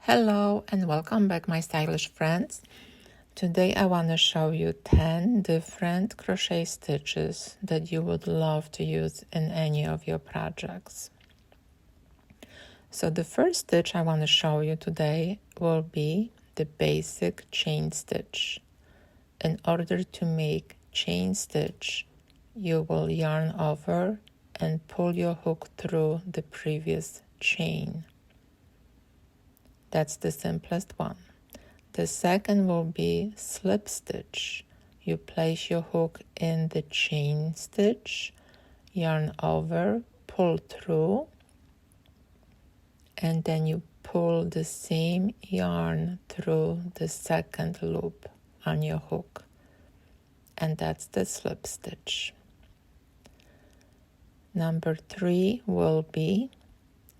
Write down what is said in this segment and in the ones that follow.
Hello and welcome back, my stylish friends. Today I want to show you 10 different crochet stitches that you would love to use in any of your projects. So the first stitch I want to show you today will be the basic chain stitch. In order to make chain stitch, you will yarn over and pull your hook through the previous chain. That's the simplest one. The second will be slip stitch. You place your hook in the chain stitch, yarn over, pull through, and then you pull the same yarn through the second loop on your hook. And that's the slip stitch. Number 3 will be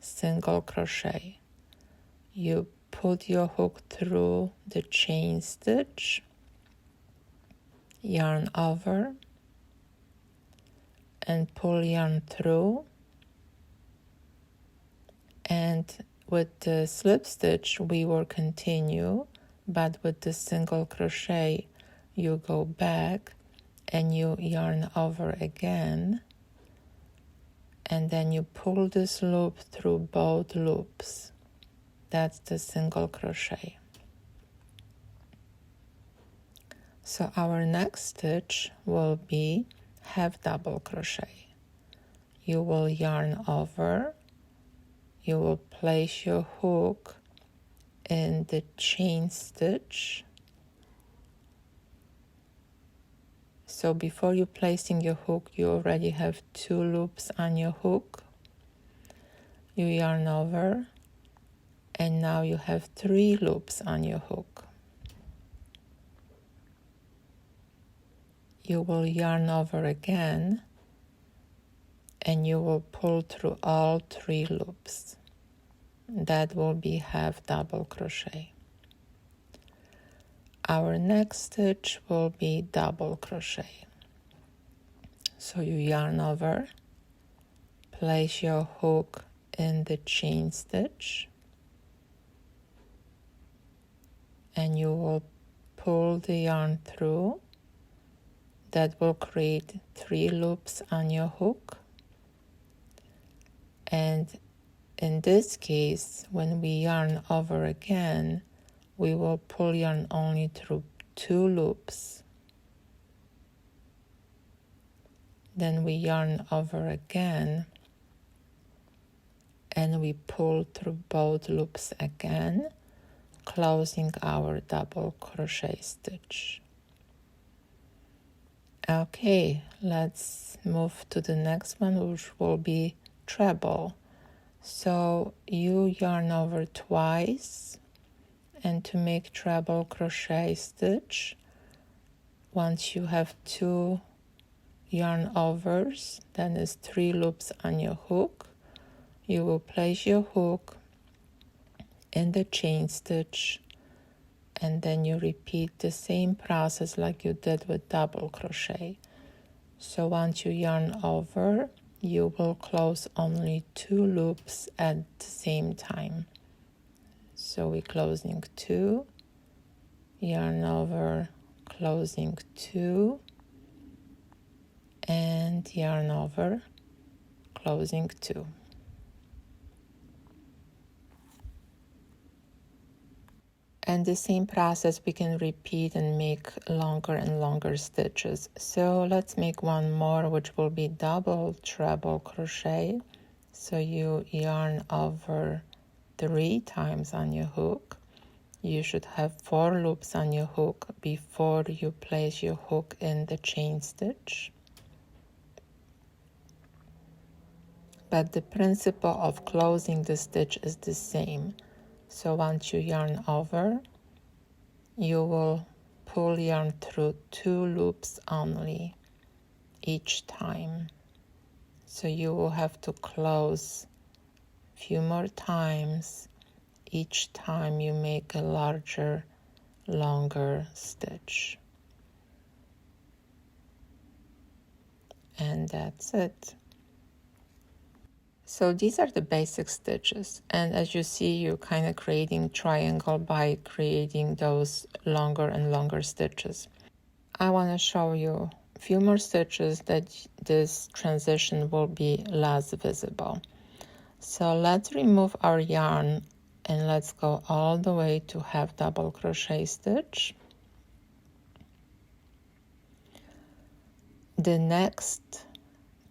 single crochet. You put your hook through the chain stitch, yarn over, and pull yarn through. And with the slip stitch, we will continue, but with the single crochet, you go back and you yarn over again, and then you pull this loop through both loops. That's the single crochet. So our next stitch will be half double crochet. You will yarn over, you will place your hook in the chain stitch. So before you placing your hook, you already have 2 loops on your hook. You yarn over, and now you have 3 loops on your hook. You will yarn over again, and you will pull through all 3 loops. That will be half double crochet. Our next stitch will be double crochet. So you yarn over, place your hook in the chain stitch, and you will pull the yarn through. That will create 3 loops on your hook. And in this case, when we yarn over again, we will pull yarn only through 2 loops. Then we yarn over again, and we pull through both loops again, closing our double crochet stitch. Okay, let's move to the next one, which will be treble. So you yarn over twice, and to make treble crochet stitch, once you have 2 yarn overs, then is 3 loops on your hook. You will place your hook in the chain stitch, and then you repeat the same process like you did with double crochet. So once you yarn over, you will close only 2 loops at the same time. So we're closing 2, yarn over, closing 2, and yarn over, closing 2. And the same process we can repeat and make longer and longer stitches. So let's make one more, which will be double treble crochet. So you yarn over 3 times on your hook. You should have 4 loops on your hook before you place your hook in the chain stitch. But the principle of closing the stitch is the same. So once you yarn over, you will pull yarn through 2 loops only each time. So you will have to close a few more times each time you make a larger, longer stitch. And that's it. So these are the basic stitches, and as you see, you're kind of creating triangle by creating those longer and longer stitches. I want to show you a few more stitches that this transition will be less visible. So let's remove our yarn and let's go all the way to half double crochet stitch. The next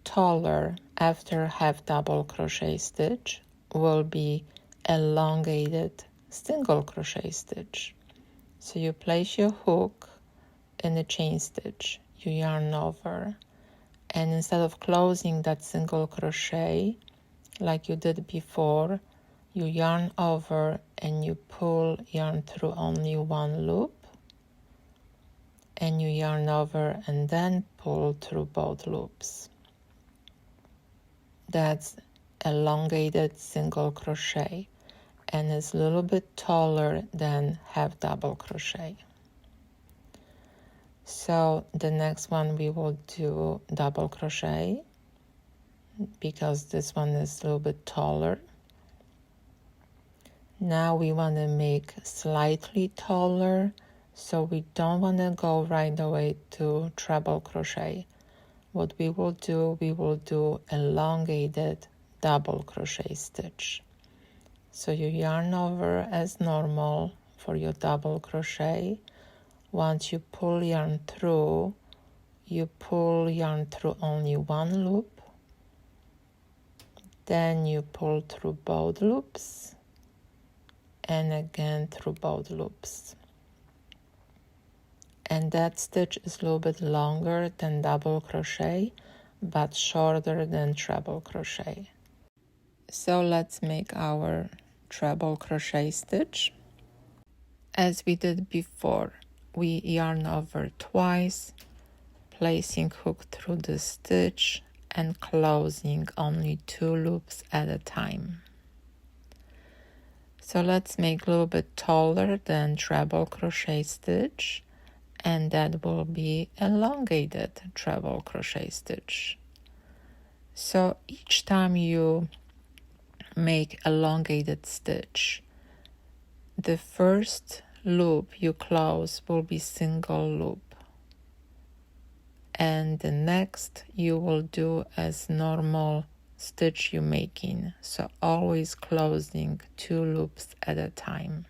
taller after half double crochet stitch will be elongated single crochet stitch. So you place your hook in the chain stitch, you yarn over, and instead of closing that single crochet like you did before, you yarn over and you pull yarn through only one loop, and you yarn over and then pull through both loops. That's elongated single crochet, and it's a little bit taller than half double crochet. So the next one we will do double crochet because this one is a little bit taller. Now we want to make slightly taller, so we don't want to go right away to treble crochet. What we will do elongated double crochet stitch. So you yarn over as normal for your double crochet. Once you pull yarn through, you pull yarn through only one loop, then you pull through both loops, and again through both loops. And that stitch is a little bit longer than double crochet, but shorter than treble crochet. So let's make our treble crochet stitch. As we did before, we yarn over twice, placing hook through the stitch and closing only 2 loops at a time. So let's make a little bit taller than treble crochet stitch, and that will be elongated treble crochet stitch. So each time you make elongated stitch, the first loop you close will be single loop, and the next you will do as normal stitch you're making, so always closing 2 loops at a time.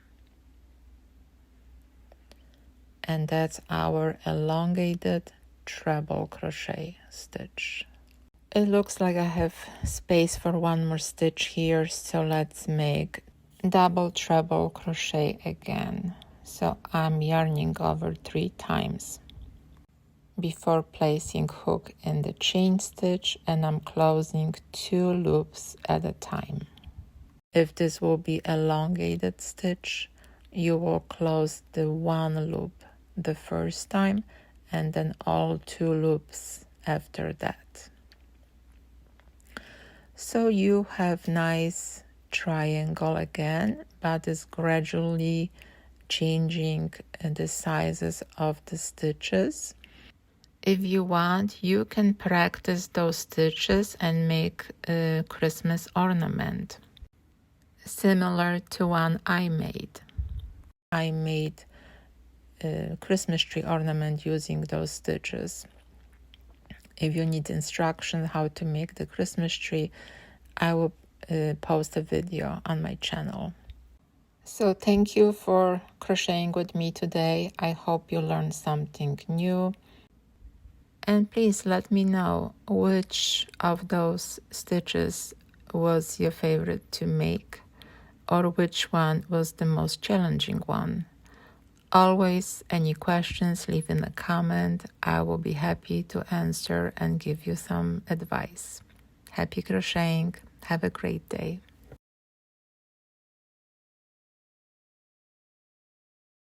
And that's our elongated treble crochet stitch. It looks like I have space for one more stitch here, so let's make double treble crochet again. So I'm yarning over 3 times before placing hook in the chain stitch, and I'm closing 2 loops at a time. If this will be elongated stitch, you will close the 1 loop the first time and then all 2 loops after that. So you have nice triangle again, but it's gradually changing the sizes of the stitches. If you want, you can practice those stitches and make a Christmas ornament similar to one I made. I made a Christmas tree ornament using those stitches. If you need instruction how to make the Christmas tree, I will post a video on my channel. So thank you for crocheting with me today. I hope you learned something new. And please let me know which of those stitches was your favorite to make, or which one was the most challenging one. Always, any questions, leave in a comment. I will be happy to answer and give you some advice. Happy crocheting. Have a great day.